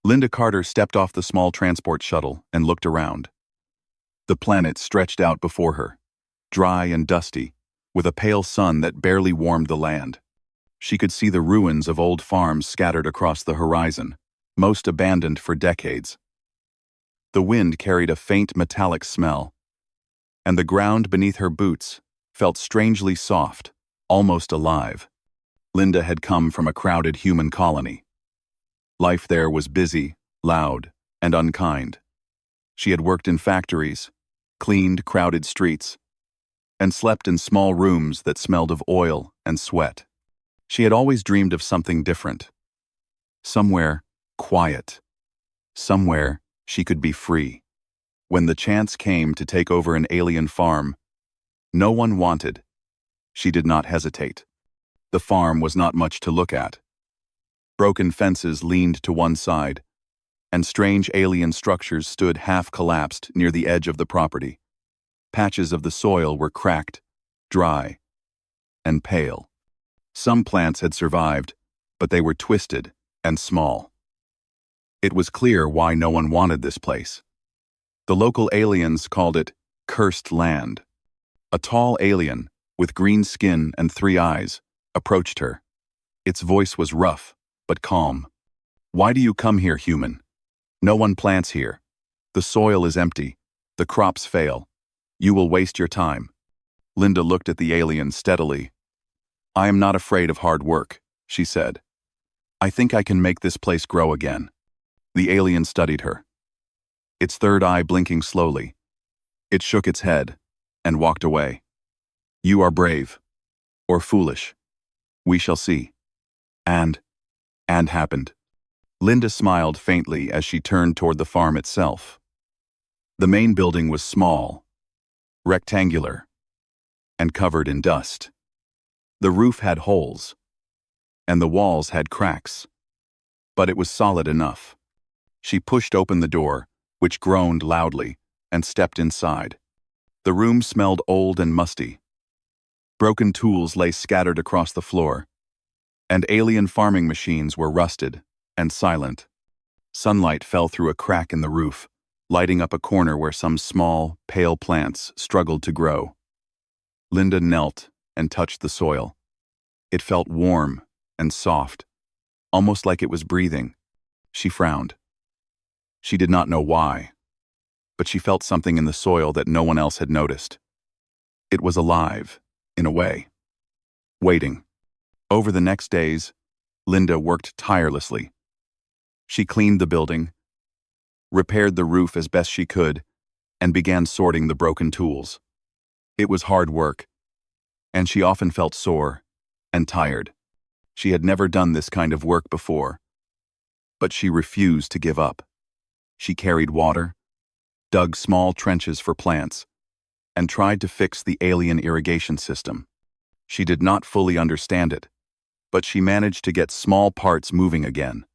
Linda Carter stepped off the small transport shuttle and looked around. The planet stretched out before her, dry and dusty, with a pale sun that barely warmed the land. She could see the ruins of old farms scattered across the horizon, most abandoned for decades. The wind carried a faint metallic smell, and the ground beneath her boots felt strangely soft, almost alive. Linda had come from a crowded human colony. Life there was busy, loud, and unkind. She had worked in factories, cleaned crowded streets, and slept in small rooms that smelled of oil and sweat. She had always dreamed of something different. Somewhere quiet. Somewhere she could be free. When the chance came to take over an alien farm no one wanted, she did not hesitate. The farm was not much to look at. Broken fences leaned to one side, and strange alien structures stood half-collapsed near the edge of the property. Patches of the soil were cracked, dry, and pale. Some plants had survived, but they were twisted and small. It was clear why no one wanted this place. The local aliens called it cursed land. A tall alien, with green skin and 3 eyes, approached her. Its voice was rough, but calm. "Why do you come here, human? No one plants here. The soil is empty. The crops fail. You will waste your time." Linda looked at the alien steadily. "I am not afraid of hard work," she said. "I think I can make this place grow again." The alien studied her, its third eye blinking slowly. It shook its head and walked away. "You are brave. Or foolish. We shall see." And happened. Linda smiled faintly as she turned toward the farm itself. The main building was small, rectangular, and covered in dust. The roof had holes, and the walls had cracks, but it was solid enough. She pushed open the door, which groaned loudly, and stepped inside. The room smelled old and musty. Broken tools lay scattered across the floor, and alien farming machines were rusted and silent. Sunlight fell through a crack in the roof, lighting up a corner where some small, pale plants struggled to grow. Linda knelt and touched the soil. It felt warm and soft, almost like it was breathing. She frowned. She did not know why, but she felt something in the soil that no one else had noticed. It was alive, in a way. Waiting. Over the next days, Linda worked tirelessly. She cleaned the building, repaired the roof as best she could, and began sorting the broken tools. It was hard work, and she often felt sore and tired. She had never done this kind of work before, but she refused to give up. She carried water, dug small trenches for plants, and tried to fix the alien irrigation system. She did not fully understand it, but she managed to get small parts moving again.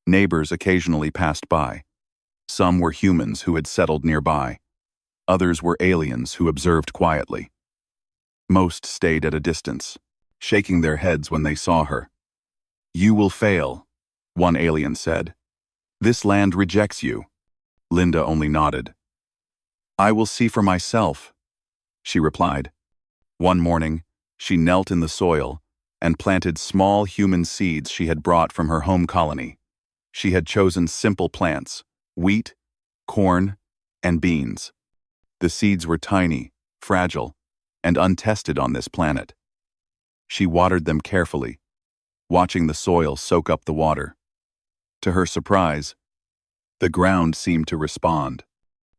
Neighbors occasionally passed by. Some were humans who had settled nearby. Others were aliens who observed quietly. Most stayed at a distance, shaking their heads when they saw her. "You will fail," one alien said. "This land rejects you." Linda only nodded. "I will see for myself," she replied. One morning, she knelt in the soil and planted small human seeds she had brought from her home colony. She had chosen simple plants: wheat, corn, and beans. The seeds were tiny, fragile, and untested on this planet. She watered them carefully, watching the soil soak up the water. To her surprise, the ground seemed to respond.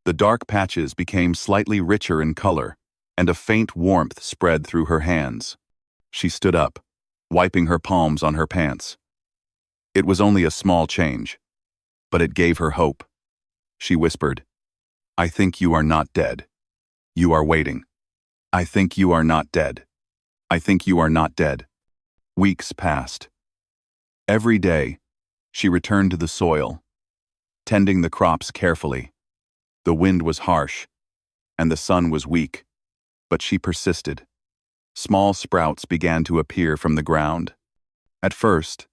The dark patches became slightly richer in color, and a faint warmth spread through her hands. She stood up, wiping her palms on her pants. It was only a small change, but it gave her hope. She whispered, "I think you are not dead. You are waiting. I think you are not dead. I think you are not dead." Weeks passed. Every day, she returned to the soil, tending the crops carefully. The wind was harsh, and the sun was weak, but she persisted. Small sprouts began to appear from the ground. At first,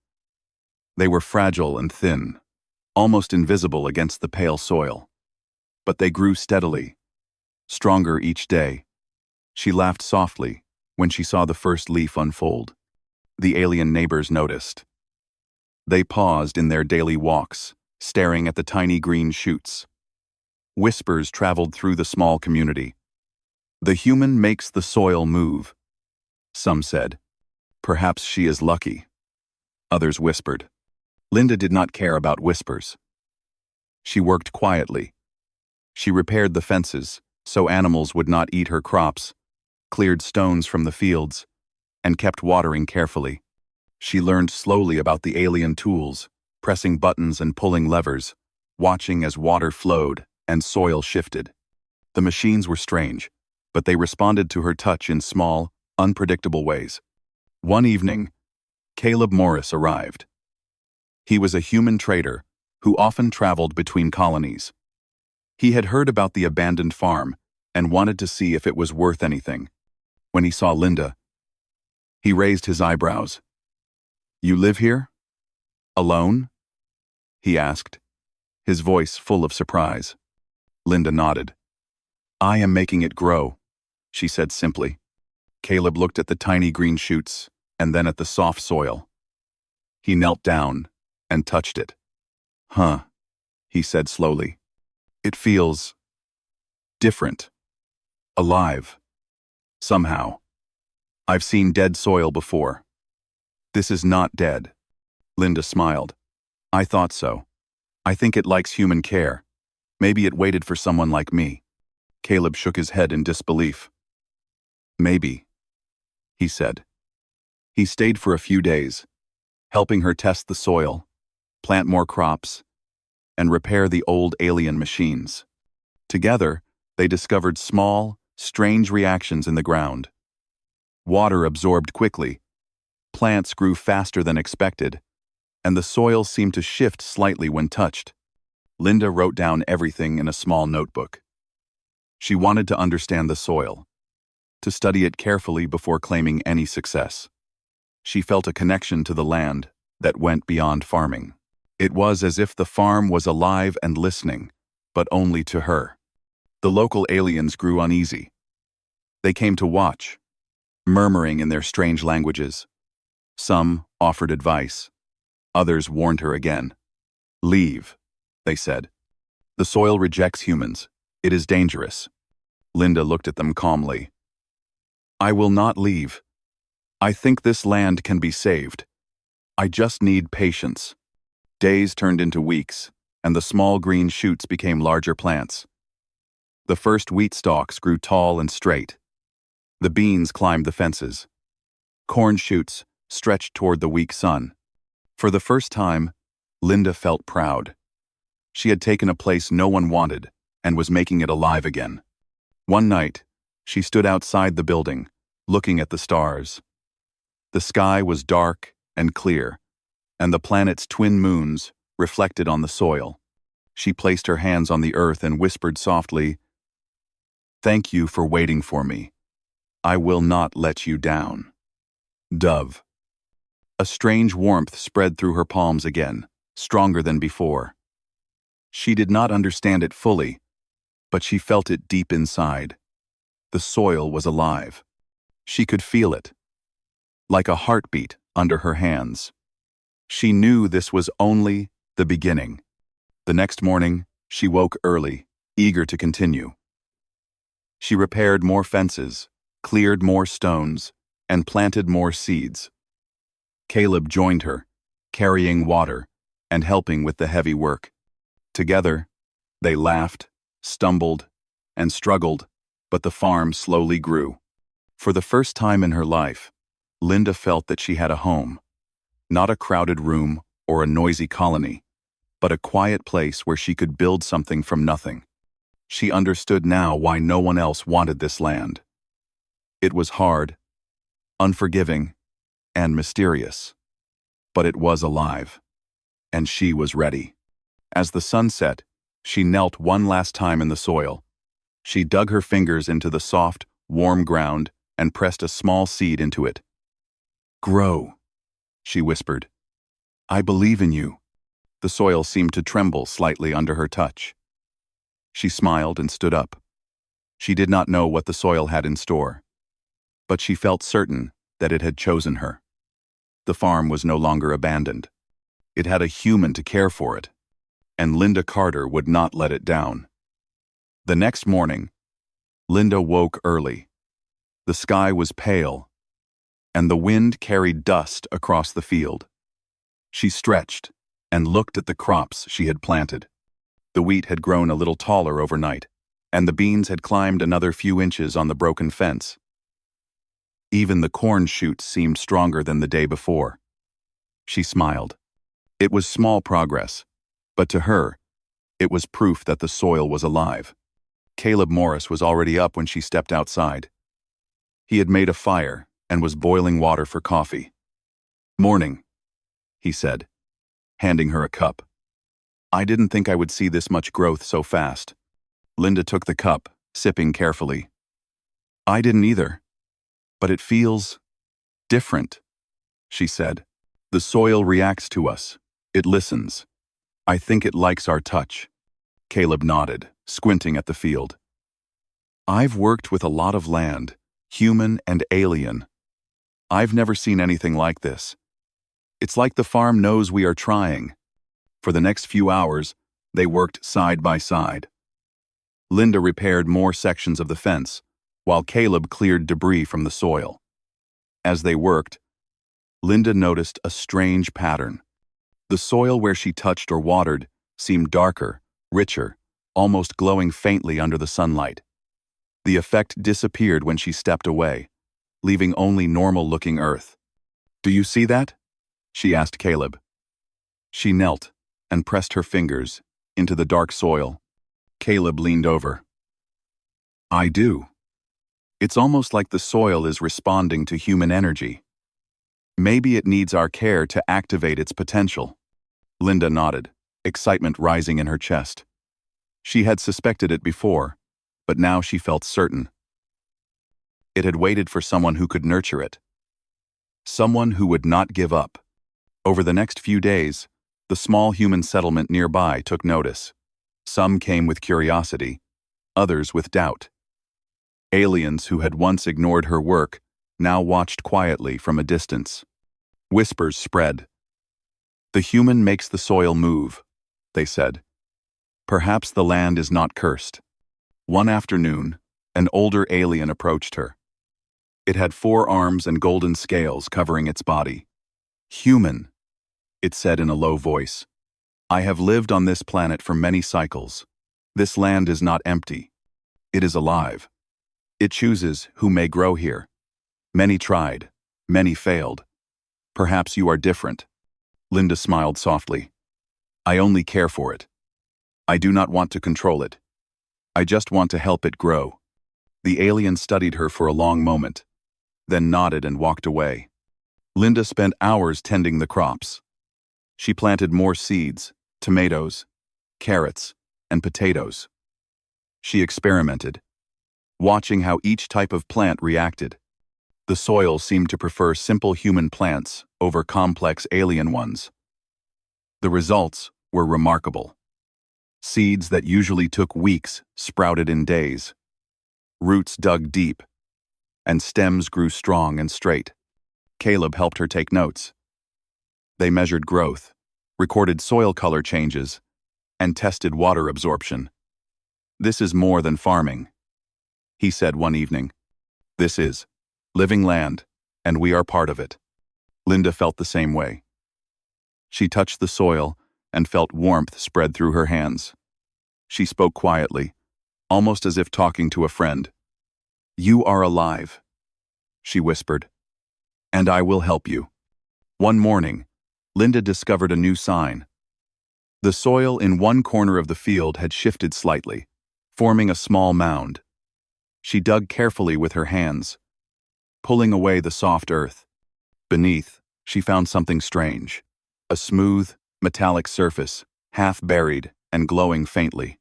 they were fragile and thin, almost invisible against the pale soil. But they grew steadily, stronger each day. She laughed softly when she saw the first leaf unfold. The alien neighbors noticed. They paused in their daily walks, staring at the tiny green shoots. Whispers traveled through the small community. "The human makes the soil move," some said. "Perhaps she is lucky." Others whispered. Linda did not care about whispers. She worked quietly. She repaired the fences so animals would not eat her crops, cleared stones from the fields, and kept watering carefully. She learned slowly about the alien tools, pressing buttons and pulling levers, watching as water flowed and soil shifted. The machines were strange, but they responded to her touch in small, unpredictable ways. One evening, Caleb Morris arrived. He was a human trader who often traveled between colonies. He had heard about the abandoned farm and wanted to see if it was worth anything. When he saw Linda, he raised his eyebrows. "You live here? Alone?" he asked, his voice full of surprise. Linda nodded. "I am making it grow," she said simply. Caleb looked at the tiny green shoots and then at the soft soil. He knelt down and touched it. "Huh," he said slowly. "It feels different. Alive. Somehow. I've seen dead soil before. This is not dead." Linda smiled. "I thought so. I think it likes human care. Maybe it waited for someone like me." Caleb shook his head in disbelief. "Maybe," he said. He stayed for a few days, helping her test the soil, plant more crops, and repair the old alien machines. Together, they discovered small, strange reactions in the ground. Water absorbed quickly, plants grew faster than expected, and the soil seemed to shift slightly when touched. Linda wrote down everything in a small notebook. She wanted to understand the soil, to study it carefully before claiming any success. She felt a connection to the land that went beyond farming. It was as if the farm was alive and listening, but only to her. The local aliens grew uneasy. They came to watch, murmuring in their strange languages. Some offered advice. Others warned her again. "Leave," they said. "The soil rejects humans. It is dangerous." Linda looked at them calmly. "I will not leave. I think this land can be saved. I just need patience." Days turned into weeks, and the small green shoots became larger plants. The first wheat stalks grew tall and straight. The beans climbed the fences. Corn shoots stretched toward the weak sun. For the first time, Linda felt proud. She had taken a place no one wanted and was making it alive again. One night, she stood outside the building, looking at the stars. The sky was dark and clear, and the planet's twin moons reflected on the soil. She placed her hands on the earth and whispered softly, "Thank you for waiting for me. I will not let you down." Dove. A strange warmth spread through her palms again, stronger than before. She did not understand it fully, but she felt it deep inside. The soil was alive. She could feel it, like a heartbeat under her hands. She knew this was only the beginning. The next morning, she woke early, eager to continue. She repaired more fences, cleared more stones, and planted more seeds. Caleb joined her, carrying water and helping with the heavy work. Together, they laughed, stumbled, and struggled, but the farm slowly grew. For the first time in her life, Linda felt that she had a home. Not a crowded room or a noisy colony, but a quiet place where she could build something from nothing. She understood now why no one else wanted this land. It was hard, unforgiving, and mysterious. But it was alive, and she was ready. As the sun set, she knelt one last time in the soil. She dug her fingers into the soft, warm ground and pressed a small seed into it. "Grow," she whispered. "I believe in you." The soil seemed to tremble slightly under her touch. She smiled and stood up. She did not know what the soil had in store, but she felt certain that it had chosen her. The farm was no longer abandoned. It had a human to care for it, and Linda Carter would not let it down. The next morning, Linda woke early. The sky was pale, and the wind carried dust across the field. She stretched and looked at the crops she had planted. The wheat had grown a little taller overnight, and the beans had climbed another few inches on the broken fence. Even the corn shoots seemed stronger than the day before. She smiled. It was small progress, but to her, it was proof that the soil was alive. Caleb Morris was already up when she stepped outside. He had made a fire and was boiling water for coffee. "Morning," he said, handing her a cup. "I didn't think I would see this much growth so fast." Linda took the cup, sipping carefully. "I didn't either, but it feels different," she said. "The soil reacts to us. It listens. I think it likes our touch." Caleb nodded, squinting at the field. "I've worked with a lot of land, human and alien. I've never seen anything like this. It's like the farm knows we are trying." For the next few hours, they worked side by side. Linda repaired more sections of the fence, while Caleb cleared debris from the soil. As they worked, Linda noticed a strange pattern. The soil where she touched or watered seemed darker, richer, almost glowing faintly under the sunlight. The effect disappeared when she stepped away, leaving only normal-looking earth. "Do you see that?" she asked Caleb. She knelt and pressed her fingers into the dark soil. Caleb leaned over. "I do. It's almost like the soil is responding to human energy. Maybe it needs our care to activate its potential." Linda nodded, excitement rising in her chest. She had suspected it before, but now she felt certain. It had waited for someone who could nurture it. Someone who would not give up. Over the next few days, the small human settlement nearby took notice. Some came with curiosity, others with doubt. Aliens who had once ignored her work now watched quietly from a distance. Whispers spread. "The human makes the soil move," they said. "Perhaps the land is not cursed." One afternoon, an older alien approached her. It had 4 arms and golden scales covering its body. "Human," it said in a low voice. "I have lived on this planet for many cycles. This land is not empty. It is alive. It chooses who may grow here. Many tried, many failed. Perhaps you are different." Linda smiled softly. "I only care for it. I do not want to control it. I just want to help it grow." The alien studied her for a long moment, then nodded and walked away. Linda spent hours tending the crops. She planted more seeds, tomatoes, carrots, and potatoes. She experimented, watching how each type of plant reacted. The soil seemed to prefer simple human plants over complex alien ones. The results were remarkable. Seeds that usually took weeks sprouted in days. Roots dug deep, and stems grew strong and straight. Caleb helped her take notes. They measured growth, recorded soil color changes, and tested water absorption. "This is more than farming," he said one evening. "This is living land, and we are part of it." Linda felt the same way. She touched the soil and felt warmth spread through her hands. She spoke quietly, almost as if talking to a friend. "You are alive," she whispered, "and I will help you." One morning, Linda discovered a new sign. The soil in one corner of the field had shifted slightly, forming a small mound. She dug carefully with her hands, pulling away the soft earth. Beneath, she found something strange. A smooth, metallic surface, half buried and glowing faintly.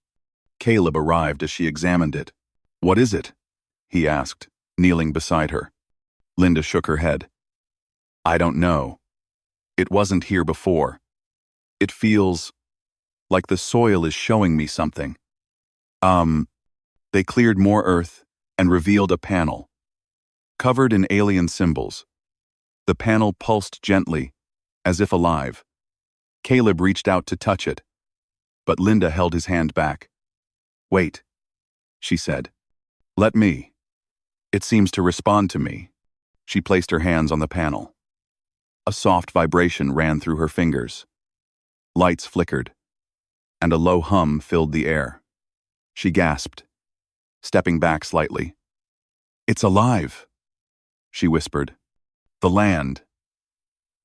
Caleb arrived as she examined it. "What is it?" he asked, kneeling beside her. Linda shook her head. "I don't know. It wasn't here before. It feels like the soil is showing me something. They cleared more earth and revealed a panel, covered in alien symbols. The panel pulsed gently, as if alive. Caleb reached out to touch it, but Linda held his hand back. "Wait," she said. "Let me. It seems to respond to me." She placed her hands on the panel. A soft vibration ran through her fingers. Lights flickered, and a low hum filled the air. She gasped, stepping back slightly. "It's alive," she whispered. "The land.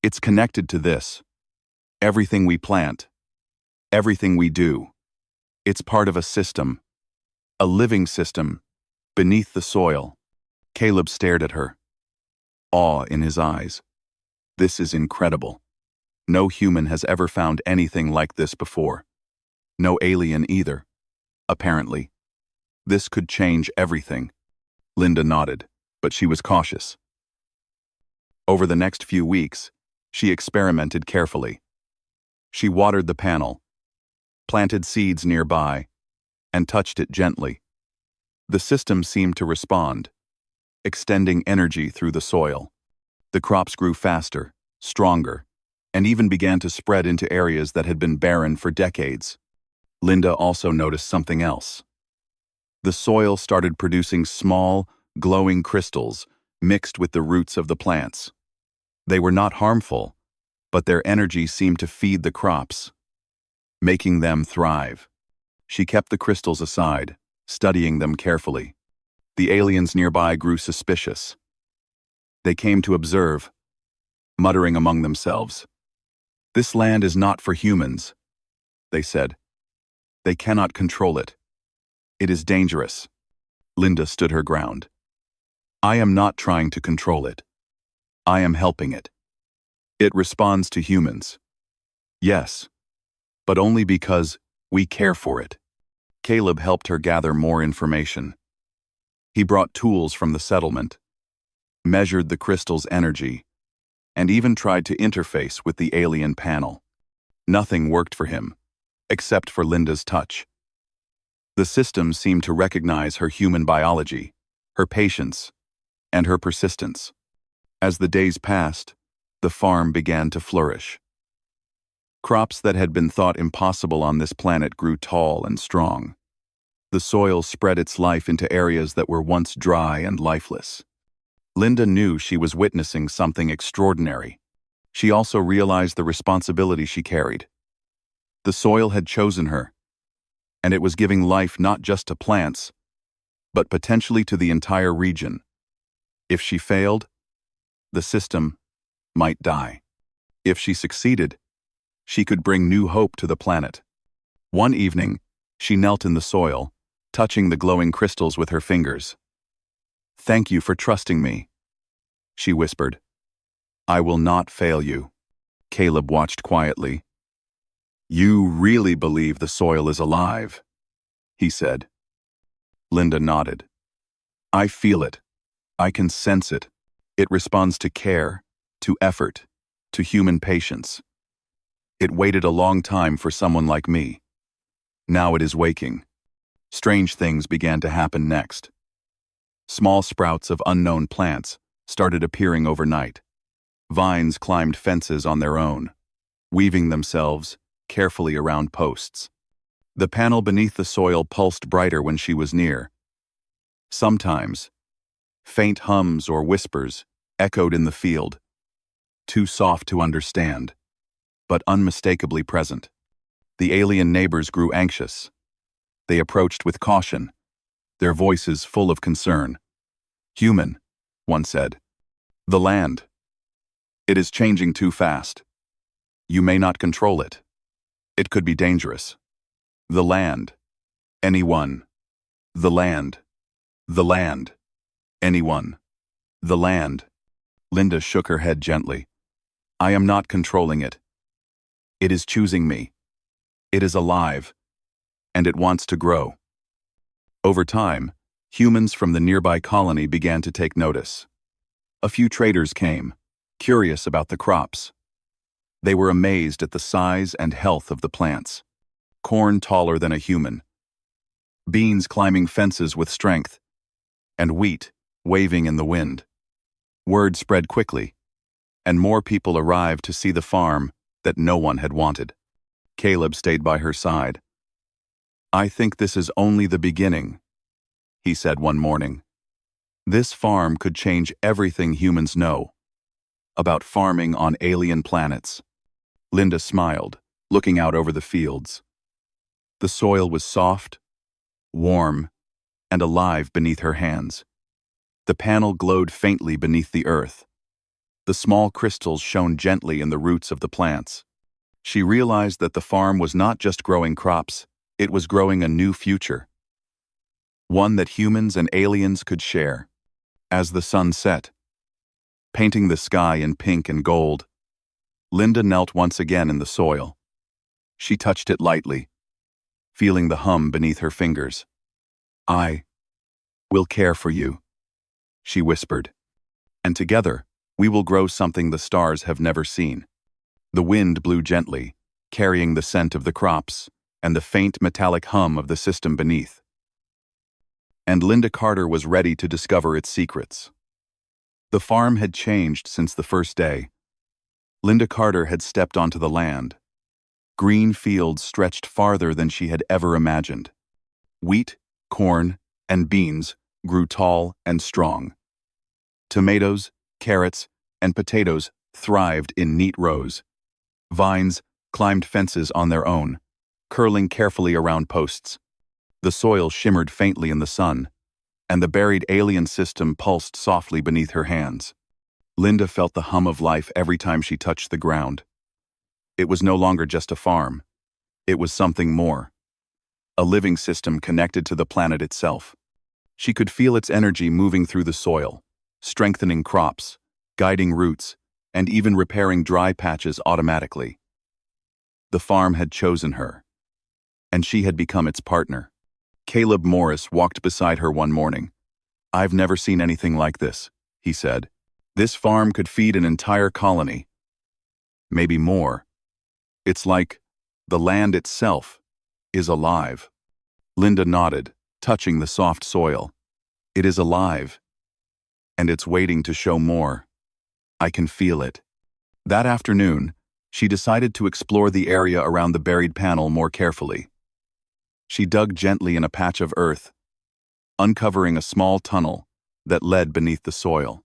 It's connected to this. Everything we plant, everything we do. It's part of a system, a living system, beneath the soil." Caleb stared at her, awe in his eyes. "This is incredible. No human has ever found anything like this before. No alien either, apparently. This could change everything." Linda nodded, but she was cautious. Over the next few weeks, she experimented carefully. She watered the panel, planted seeds nearby, and touched it gently. The system seemed to respond, extending energy through the soil. The crops grew faster, stronger, and even began to spread into areas that had been barren for decades. Linda also noticed something else. The soil started producing small, glowing crystals mixed with the roots of the plants. They were not harmful, but their energy seemed to feed the crops, making them thrive. She kept the crystals aside, studying them carefully. The aliens nearby grew suspicious. They came to observe, muttering among themselves. "This land is not for humans," they said. "They cannot control it. It is dangerous." Linda stood her ground. "I am not trying to control it. I am helping it. It responds to humans. Yes, but only because we care for it." Caleb helped her gather more information. He brought tools from the settlement, measured the crystal's energy, and even tried to interface with the alien panel. Nothing worked for him, except for Linda's touch. The system seemed to recognize her human biology, her patience, and her persistence. As the days passed, the farm began to flourish. Crops that had been thought impossible on this planet grew tall and strong. The soil spread its life into areas that were once dry and lifeless. Linda knew she was witnessing something extraordinary. She also realized the responsibility she carried. The soil had chosen her, and it was giving life not just to plants, but potentially to the entire region. If she failed, the system might die. If she succeeded, she could bring new hope to the planet. One evening, she knelt in the soil, touching the glowing crystals with her fingers. "Thank you for trusting me," she whispered. "I will not fail you." Caleb watched quietly. "You really believe the soil is alive," he said. Linda nodded. "I feel it. I can sense it. It responds to care, to effort, to human patience. It waited a long time for someone like me. Now it is waking." Strange things began to happen next. Small sprouts of unknown plants started appearing overnight. Vines climbed fences on their own, weaving themselves carefully around posts. The panel beneath the soil pulsed brighter when she was near. Sometimes, faint hums or whispers echoed in the field, too soft to understand, but unmistakably present. The alien neighbors grew anxious. They approached with caution, their voices full of concern. "Human," one said. "The land. It is changing too fast. You may not control it. It could be dangerous. The land. Anyone. The land. The land. Anyone. The land." Linda shook her head gently. "I am not controlling it. It is choosing me. It is alive, and it wants to grow." Over time, humans from the nearby colony began to take notice. A few traders came, curious about the crops. They were amazed at the size and health of the plants. Corn taller than a human, beans climbing fences with strength, and wheat waving in the wind. Word spread quickly, and more people arrived to see the farm that no one had wanted. Caleb stayed by her side. "I think this is only the beginning," he said one morning. "This farm could change everything humans know about farming on alien planets." Linda smiled, looking out over the fields. The soil was soft, warm, and alive beneath her hands. The panel glowed faintly beneath the earth. The small crystals shone gently in the roots of the plants. She realized that the farm was not just growing crops, it was growing a new future. One that humans and aliens could share. As the sun set, painting the sky in pink and gold, Linda knelt once again in the soil. She touched it lightly, feeling the hum beneath her fingers. "I will care for you," she whispered. "And together, we will grow something the stars have never seen." The wind blew gently, carrying the scent of the crops and the faint metallic hum of the system beneath. And Linda Carter was ready to discover its secrets. The farm had changed since the first day. Linda Carter had stepped onto the land. Green fields stretched farther than she had ever imagined. Wheat, corn, and beans grew tall and strong. Tomatoes, carrots, and potatoes thrived in neat rows. Vines climbed fences on their own, curling carefully around posts. The soil shimmered faintly in the sun, and the buried alien system pulsed softly beneath her hands. Linda felt the hum of life every time she touched the ground. It was no longer just a farm. It was something more. A living system connected to the planet itself. She could feel its energy moving through the soil, strengthening crops, guiding roots, and even repairing dry patches automatically. The farm had chosen her, and she had become its partner. Caleb Morris walked beside her one morning. "I've never seen anything like this," he said. "This farm could feed an entire colony. Maybe more. It's like the land itself is alive." Linda nodded, touching the soft soil. "It is alive, and it's waiting to show more. I can feel it." That afternoon, she decided to explore the area around the buried panel more carefully. She dug gently in a patch of earth, uncovering a small tunnel that led beneath the soil.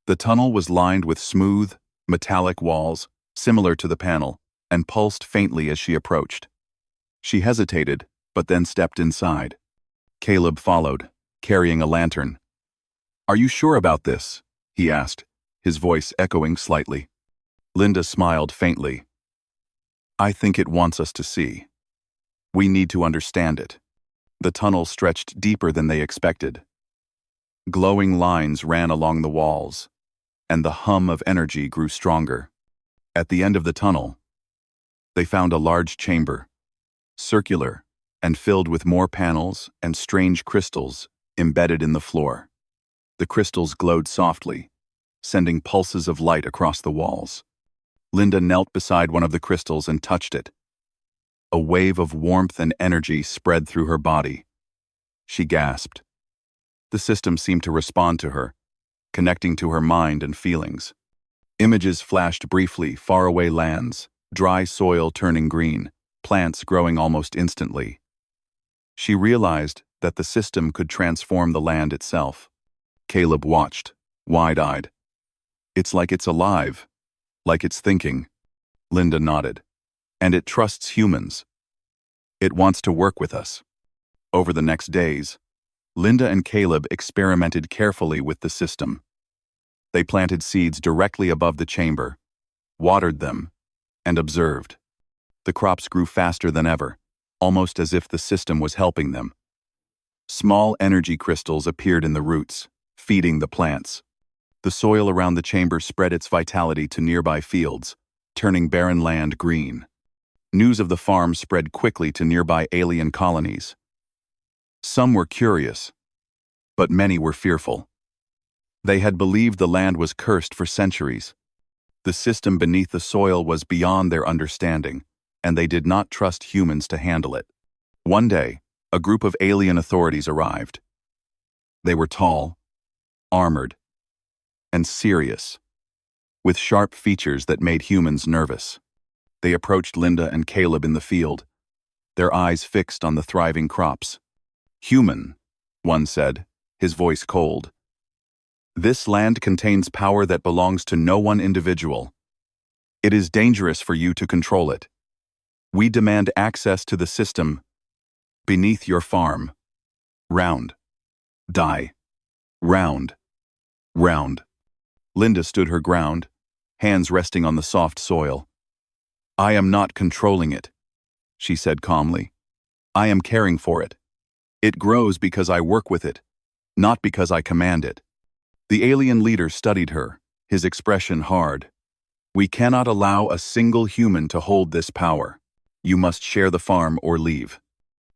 The tunnel was lined with smooth, metallic walls, similar to the panel, and pulsed faintly as she approached. She hesitated, but then stepped inside. Caleb followed, carrying a lantern. "Are you sure about this?" he asked, his voice echoing slightly. Linda smiled faintly. "I think it wants us to see. We need to understand it." The tunnel stretched deeper than they expected. Glowing lines ran along the walls, and the hum of energy grew stronger. At the end of the tunnel, they found a large chamber, circular and filled with more panels and strange crystals embedded in the floor. The crystals glowed softly, sending pulses of light across the walls. Linda knelt beside one of the crystals and touched it. A wave of warmth and energy spread through her body. She gasped. The system seemed to respond to her, connecting to her mind and feelings. Images flashed briefly: faraway lands, dry soil turning green, plants growing almost instantly. She realized that the system could transform the land itself. Caleb watched, wide-eyed. "It's like it's alive, like it's thinking." Linda nodded. "And it trusts humans. It wants to work with us." Over the next days, Linda and Caleb experimented carefully with the system. They planted seeds directly above the chamber, watered them, and observed. The crops grew faster than ever, almost as if the system was helping them. Small energy crystals appeared in the roots, feeding the plants. The soil around the chamber spread its vitality to nearby fields, turning barren land green. News of the farm spread quickly to nearby alien colonies. Some were curious, but many were fearful. They had believed the land was cursed for centuries. The system beneath the soil was beyond their understanding, and they did not trust humans to handle it. One day, a group of alien authorities arrived. They were tall, armored, and serious, with sharp features that made humans nervous. They approached Linda and Caleb in the field, their eyes fixed on the thriving crops. "Human," one said, his voice cold. "This land contains power that belongs to no one individual. It is dangerous for you to control it. We demand access to the system beneath your farm. Round. Die. Round. Round." Linda stood her ground, hands resting on the soft soil. "I am not controlling it," she said calmly. "I am caring for it. It grows because I work with it, not because I command it." The alien leader studied her, his expression hard. "We cannot allow a single human to hold this power. You must share the farm or leave."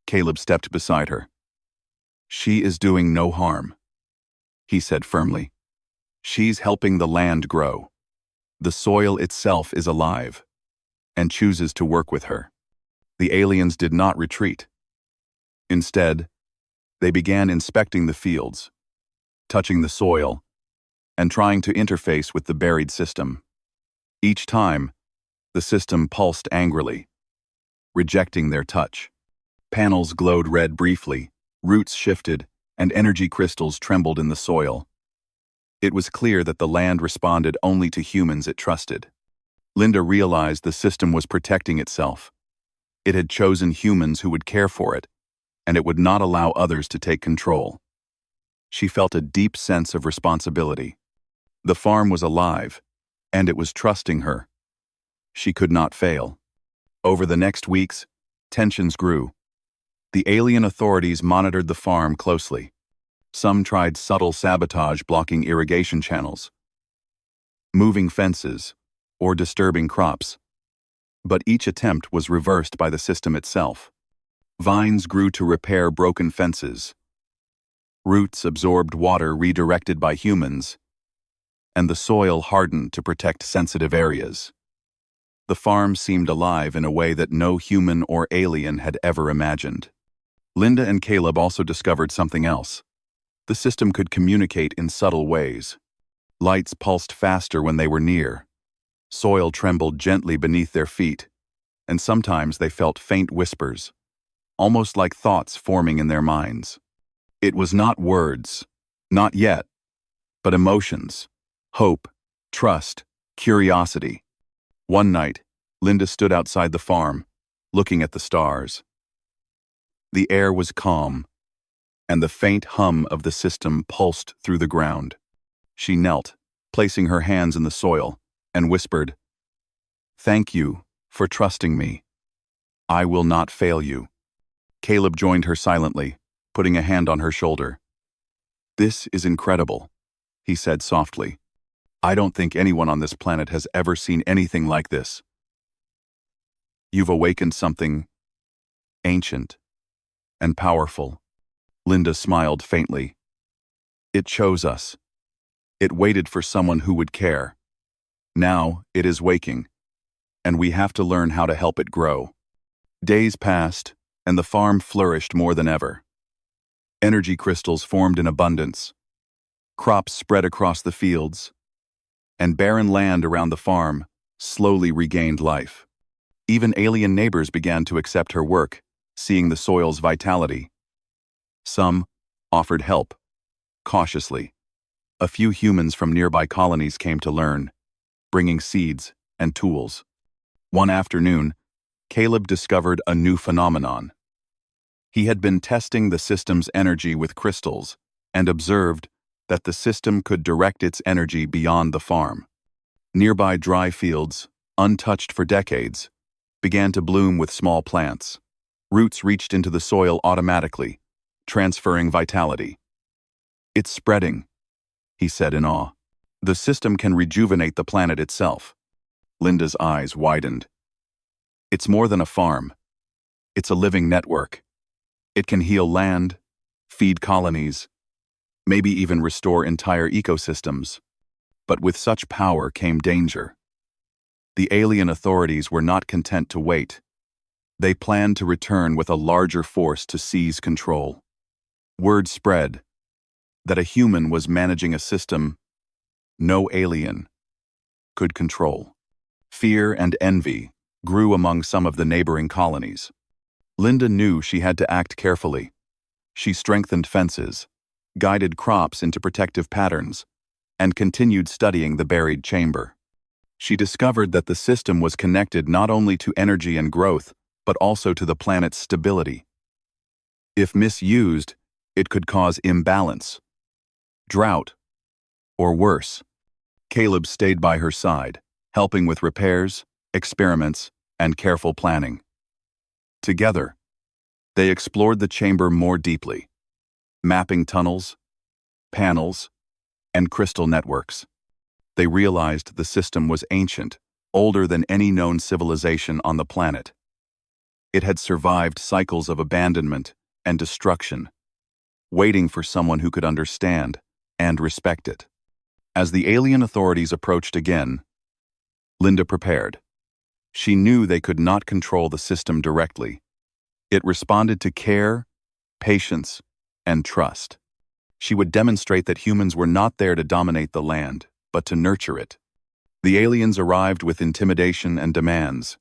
Caleb stepped beside her. "She is doing no harm," he said firmly. "She's helping the land grow. The soil itself is alive and chooses to work with her." The aliens did not retreat. Instead, they began inspecting the fields, touching the soil, and trying to interface with the buried system. Each time, the system pulsed angrily, rejecting their touch. Panels glowed red briefly, roots shifted, and energy crystals trembled in the soil. It was clear that the land responded only to humans it trusted. Linda realized the system was protecting itself. It had chosen humans who would care for it, and it would not allow others to take control. She felt a deep sense of responsibility. The farm was alive, and it was trusting her. She could not fail. Over the next weeks, tensions grew. The alien authorities monitored the farm closely. Some tried subtle sabotage, blocking irrigation channels, moving fences, or disturbing crops. But each attempt was reversed by the system itself. Vines grew to repair broken fences. Roots absorbed water redirected by humans, and the soil hardened to protect sensitive areas. The farm seemed alive in a way that no human or alien had ever imagined. Linda and Caleb also discovered something else. The system could communicate in subtle ways. Lights pulsed faster when they were near. Soil trembled gently beneath their feet, and sometimes they felt faint whispers, almost like thoughts forming in their minds. It was not words, not yet, but emotions, hope, trust, curiosity. One night, Linda stood outside the farm, looking at the stars. The air was calm, and the faint hum of the system pulsed through the ground. She knelt, placing her hands in the soil, and whispered, "Thank you for trusting me. I will not fail you." Caleb joined her silently, putting a hand on her shoulder. "This is incredible," he said softly. "I don't think anyone on this planet has ever seen anything like this. You've awakened something ancient and powerful." Linda smiled faintly. "It chose us. It waited for someone who would care. Now it is waking, and we have to learn how to help it grow." Days passed, and the farm flourished more than ever. Energy crystals formed in abundance. Crops spread across the fields, and barren land around the farm slowly regained life. Even alien neighbors began to accept her work, seeing the soil's vitality. Some offered help, cautiously. A few humans from nearby colonies came to learn, bringing seeds and tools. One afternoon, Caleb discovered a new phenomenon. He had been testing the system's energy with crystals and observed that the system could direct its energy beyond the farm. Nearby dry fields, untouched for decades, began to bloom with small plants. Roots reached into the soil automatically, transferring vitality. "It's spreading," he said in awe. "The system can rejuvenate the planet itself." Linda's eyes widened. "It's more than a farm. It's a living network. It can heal land, feed colonies, maybe even restore entire ecosystems. But with such power came danger. The alien authorities were not content to wait. They planned to return with a larger force to seize control. Word spread that a human was managing a system no alien could control. Fear and envy grew among some of the neighboring colonies. Linda knew she had to act carefully. She strengthened fences, guided crops into protective patterns, and continued studying the buried chamber. She discovered that the system was connected not only to energy and growth, but also to the planet's stability. If misused, it could cause imbalance, drought, or worse. Caleb stayed by her side, helping with repairs, experiments, and careful planning. Together, they explored the chamber more deeply, mapping tunnels, panels, and crystal networks. They realized the system was ancient, older than any known civilization on the planet. It had survived cycles of abandonment and destruction, waiting for someone who could understand and respect it. As the alien authorities approached again, Linda prepared. She knew they could not control the system directly. It responded to care, patience, and trust. She would demonstrate that humans were not there to dominate the land, but to nurture it. The aliens arrived with intimidation and demands.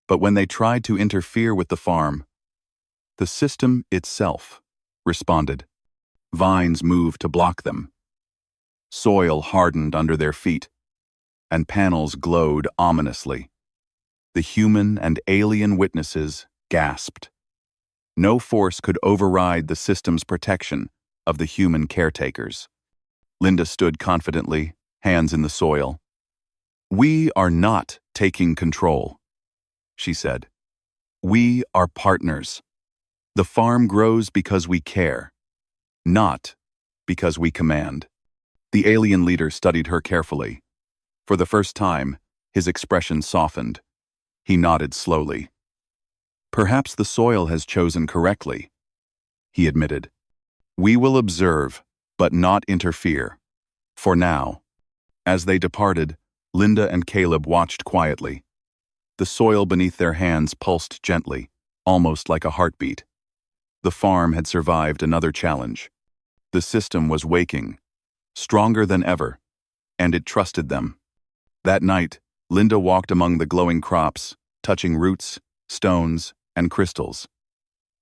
But when they tried to interfere with the farm, the system itself responded. Vines moved to block them. Soil hardened under their feet, and panels glowed ominously. The human and alien witnesses gasped. No force could override the system's protection of the human caretakers. Linda stood confidently, hands in the soil. "We are not taking control," she said. "We are partners. The farm grows because we care, not because we command." The alien leader studied her carefully. For the first time, his expression softened. He nodded slowly. "Perhaps the soil has chosen correctly," he admitted. "We will observe, but not interfere. For now." As they departed, Linda and Caleb watched quietly. The soil beneath their hands pulsed gently, almost like a heartbeat. The farm had survived another challenge. The system was waking, stronger than ever, and it trusted them. That night, Linda walked among the glowing crops, touching roots, stones, and crystals.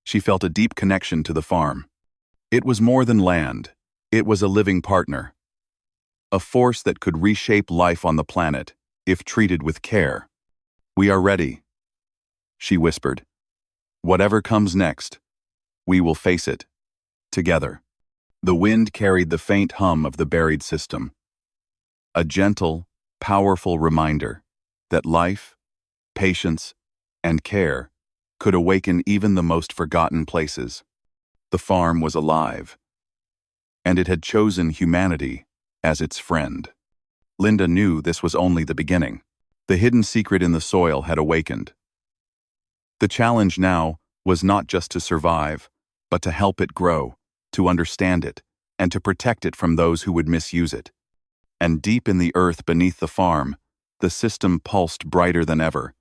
She felt a deep connection to the farm. It was more than land. It was a living partner. A force that could reshape life on the planet if treated with care. "We are ready," she whispered. "Whatever comes next, we will face it together." The wind carried the faint hum of the buried system. A gentle, powerful reminder that life, patience, and care could awaken even the most forgotten places. The farm was alive, and it had chosen humanity as its friend. Linda knew this was only the beginning. The hidden secret in the soil had awakened. The challenge now was not just to survive, but to help it grow, to understand it, and to protect it from those who would misuse it. And deep in the earth beneath the farm, the system pulsed brighter than ever,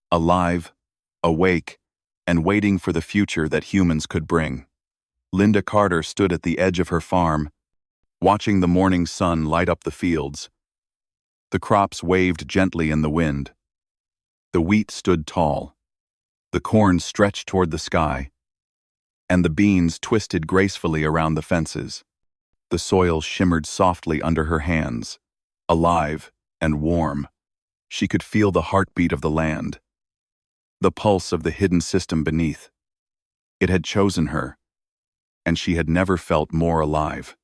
alive, awake, and waiting for the future that humans could bring. Linda Carter stood at the edge of her farm, watching the morning sun light up the fields. The crops waved gently in the wind. The wheat stood tall. The corn stretched toward the sky, and the beans twisted gracefully around the fences. The soil shimmered softly under her hands, alive and warm. She could feel the heartbeat of the land, the pulse of the hidden system beneath. It had chosen her, and she had never felt more alive.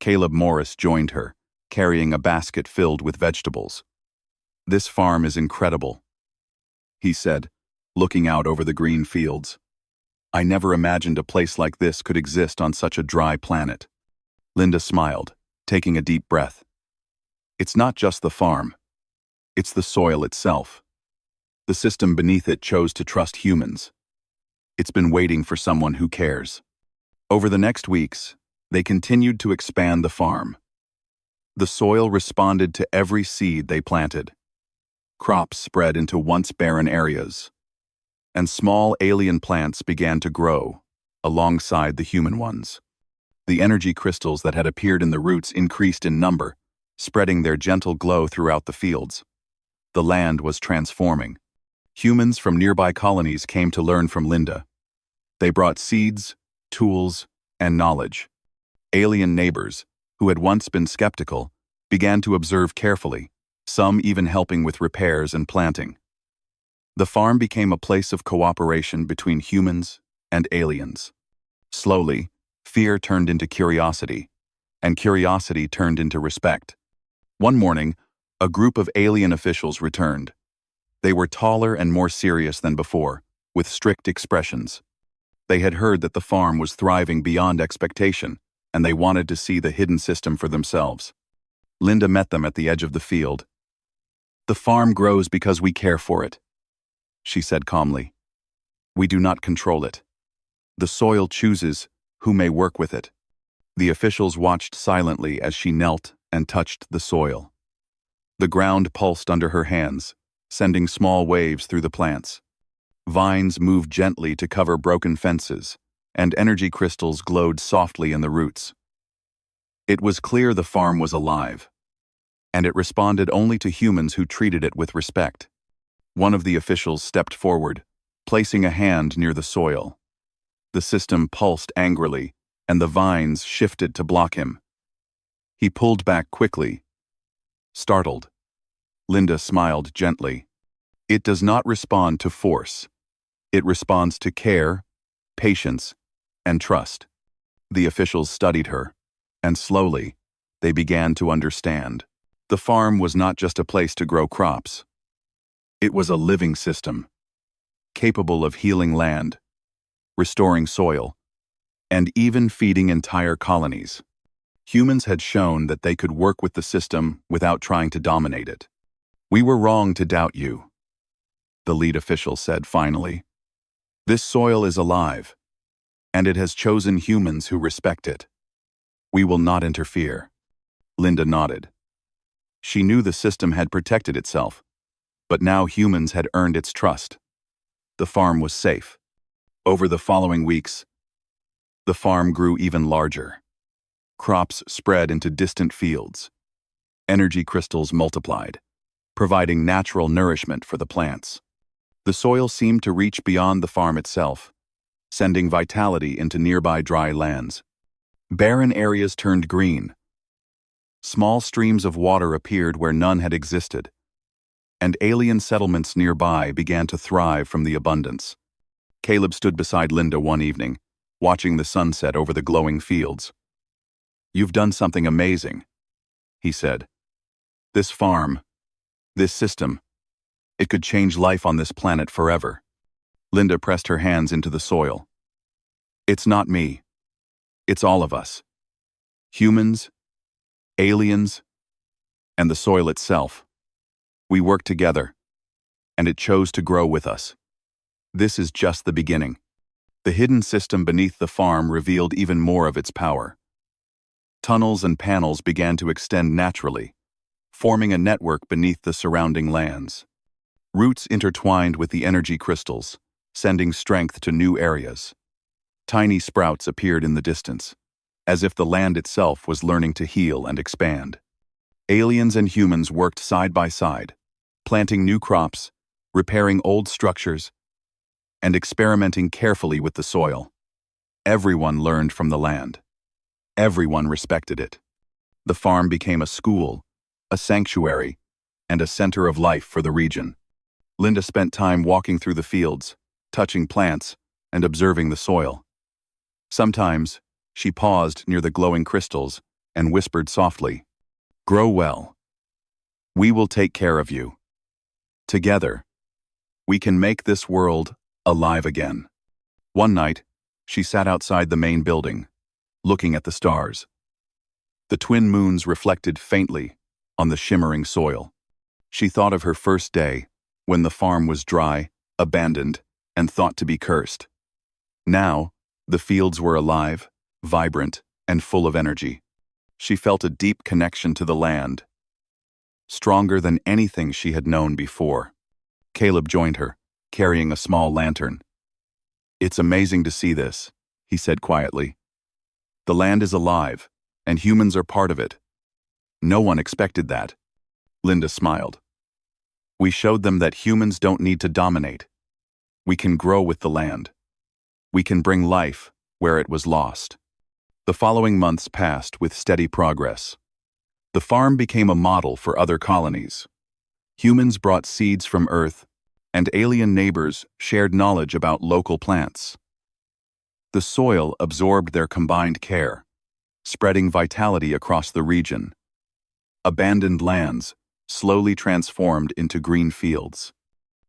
Caleb Morris joined her, carrying a basket filled with vegetables. "This farm is incredible," he said, looking out over the green fields. "I never imagined a place like this could exist on such a dry planet." Linda smiled, taking a deep breath. "It's not just the farm. It's the soil itself. The system beneath it chose to trust humans. It's been waiting for someone who cares." Over the next weeks, they continued to expand the farm. The soil responded to every seed they planted. Crops spread into once barren areas, and small alien plants began to grow alongside the human ones. The energy crystals that had appeared in the roots increased in number, spreading their gentle glow throughout the fields. The land was transforming. Humans from nearby colonies came to learn from Linda. They brought seeds, tools, and knowledge. Alien neighbors, who had once been skeptical, began to observe carefully, some even helping with repairs and planting. The farm became a place of cooperation between humans and aliens. Slowly, fear turned into curiosity, and curiosity turned into respect. One morning, a group of alien officials returned. They were taller and more serious than before, with strict expressions. They had heard that the farm was thriving beyond expectation, and they wanted to see the hidden system for themselves. Linda met them at the edge of the field. "The farm grows because we care for it," she said calmly. "We do not control it. The soil chooses who may work with it." The officials watched silently as she knelt and touched the soil. The ground pulsed under her hands, sending small waves through the plants. Vines moved gently to cover broken fences, and energy crystals glowed softly in the roots. It was clear the farm was alive, and it responded only to humans who treated it with respect. One of the officials stepped forward, placing a hand near the soil. The system pulsed angrily, and the vines shifted to block him. He pulled back quickly, startled. Linda smiled gently. "It does not respond to force. It responds to care, patience, and trust." The officials studied her, and slowly, they began to understand. The farm was not just a place to grow crops. It was a living system, capable of healing land, restoring soil, and even feeding entire colonies. Humans had shown that they could work with the system without trying to dominate it. "We were wrong to doubt you," the lead official said finally. "This soil is alive, and it has chosen humans who respect it. We will not interfere." Linda nodded. She knew the system had protected itself, but now humans had earned its trust. The farm was safe. Over the following weeks, the farm grew even larger. Crops spread into distant fields. Energy crystals multiplied, providing natural nourishment for the plants. The soil seemed to reach beyond the farm itself, sending vitality into nearby dry lands. Barren areas turned green. Small streams of water appeared where none had existed, and alien settlements nearby began to thrive from the abundance. Caleb stood beside Linda one evening, watching the sunset over the glowing fields. "You've done something amazing," he said. "This farm, this system, it could change life on this planet forever." Linda pressed her hands into the soil. "It's not me. It's all of us. Humans, aliens, and the soil itself. We work together, and it chose to grow with us. This is just the beginning." The hidden system beneath the farm revealed even more of its power. Tunnels and panels began to extend naturally, forming a network beneath the surrounding lands. Roots intertwined with the energy crystals, sending strength to new areas. Tiny sprouts appeared in the distance, as if the land itself was learning to heal and expand. Aliens and humans worked side by side, planting new crops, repairing old structures, and experimenting carefully with the soil. Everyone learned from the land. Everyone respected it. The farm became a school, a sanctuary, and a center of life for the region. Linda spent time walking through the fields, touching plants, and observing the soil. Sometimes, she paused near the glowing crystals and whispered softly, "Grow well. We will take care of you. Together, we can make this world alive again." One night, she sat outside the main building, looking at the stars. The twin moons reflected faintly on the shimmering soil. She thought of her first day, when the farm was dry, abandoned, and thought to be cursed. Now, the fields were alive, vibrant, and full of energy. She felt a deep connection to the land, stronger than anything she had known before. Caleb joined her, carrying a small lantern. "It's amazing to see this," he said quietly. "The land is alive, and humans are part of it. No one expected that." Linda smiled. "We showed them that humans don't need to dominate. We can grow with the land. We can bring life where it was lost." The following months passed with steady progress. The farm became a model for other colonies. Humans brought seeds from Earth, and alien neighbors shared knowledge about local plants. The soil absorbed their combined care, spreading vitality across the region. Abandoned lands slowly transformed into green fields.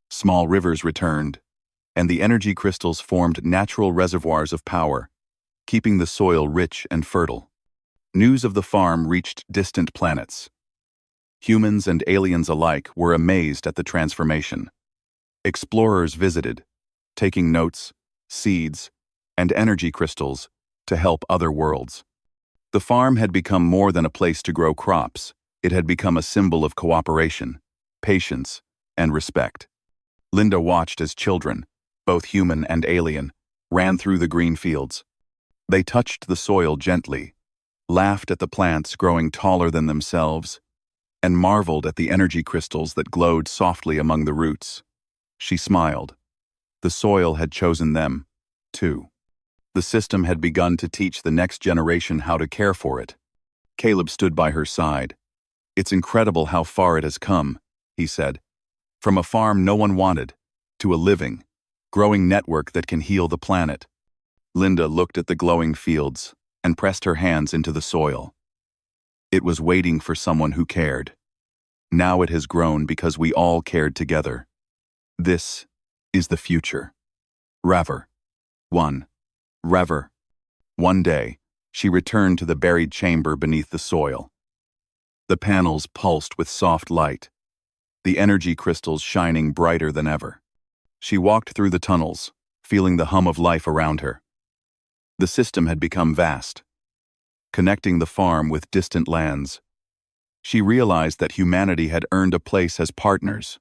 Small rivers returned, and the energy crystals formed natural reservoirs of power, keeping the soil rich and fertile. News of the farm reached distant planets. Humans and aliens alike were amazed at the transformation. Explorers visited, taking notes, seeds, and energy crystals to help other worlds. The farm had become more than a place to grow crops. It had become a symbol of cooperation, patience, and respect. Linda watched as children, both human and alien, ran through the green fields. They touched the soil gently, laughed at the plants growing taller than themselves, and marveled at the energy crystals that glowed softly among the roots. She smiled. The soil had chosen them, too. The system had begun to teach the next generation how to care for it. Caleb stood by her side. "It's incredible how far it has come," he said. "From a farm no one wanted, to a living, growing network that can heal the planet." Linda looked at the glowing fields and pressed her hands into the soil. It was waiting for someone who cared. Now it has grown because we all cared together. This is the future. Rever. 1. Rever. One day, she returned to the buried chamber beneath the soil. The panels pulsed with soft light, the energy crystals shining brighter than ever. She walked through the tunnels, feeling the hum of life around her. The system had become vast, connecting the farm with distant lands. She realized that humanity had earned a place as partners,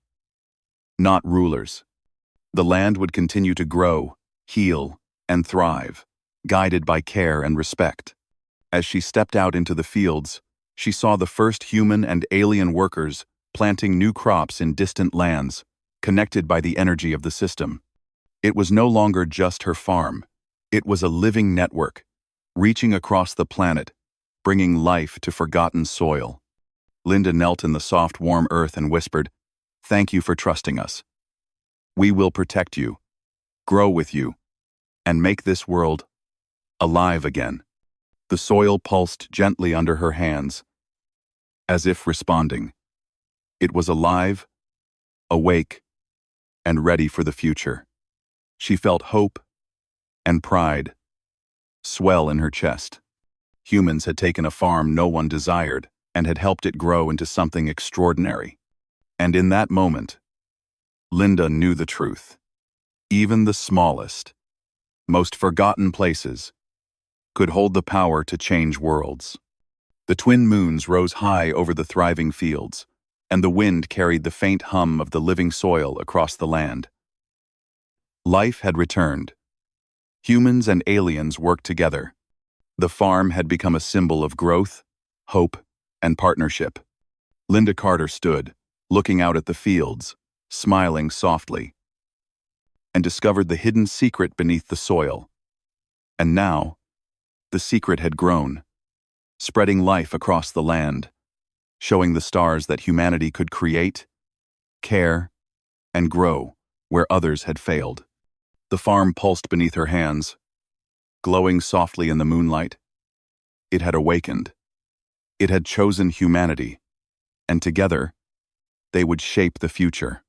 not rulers. The land would continue to grow, heal, and thrive, guided by care and respect. As she stepped out into the fields, she saw the first human and alien workers planting new crops in distant lands, connected by the energy of the system. It was no longer just her farm. It was a living network, reaching across the planet, bringing life to forgotten soil. Linda knelt in the soft, warm earth and whispered, "Thank you for trusting us. We will protect you, grow with you, and make this world alive again." The soil pulsed gently under her hands, as if responding. It was alive, awake, and ready for the future. She felt hope and pride swell in her chest. Humans had taken a farm no one desired and had helped it grow into something extraordinary. And in that moment, Linda knew the truth. Even the smallest, most forgotten places could hold the power to change worlds. The twin moons rose high over the thriving fields, and the wind carried the faint hum of the living soil across the land. Life had returned. Humans and aliens worked together. The farm had become a symbol of growth, hope, and partnership. Linda Carter stood, looking out at the fields, smiling softly, and discovered the hidden secret beneath the soil. And now, the secret had grown, spreading life across the land, showing the stars that humanity could create, care, and grow where others had failed. The farm pulsed beneath her hands, glowing softly in the moonlight. It had awakened. It had chosen humanity, and together, they would shape the future.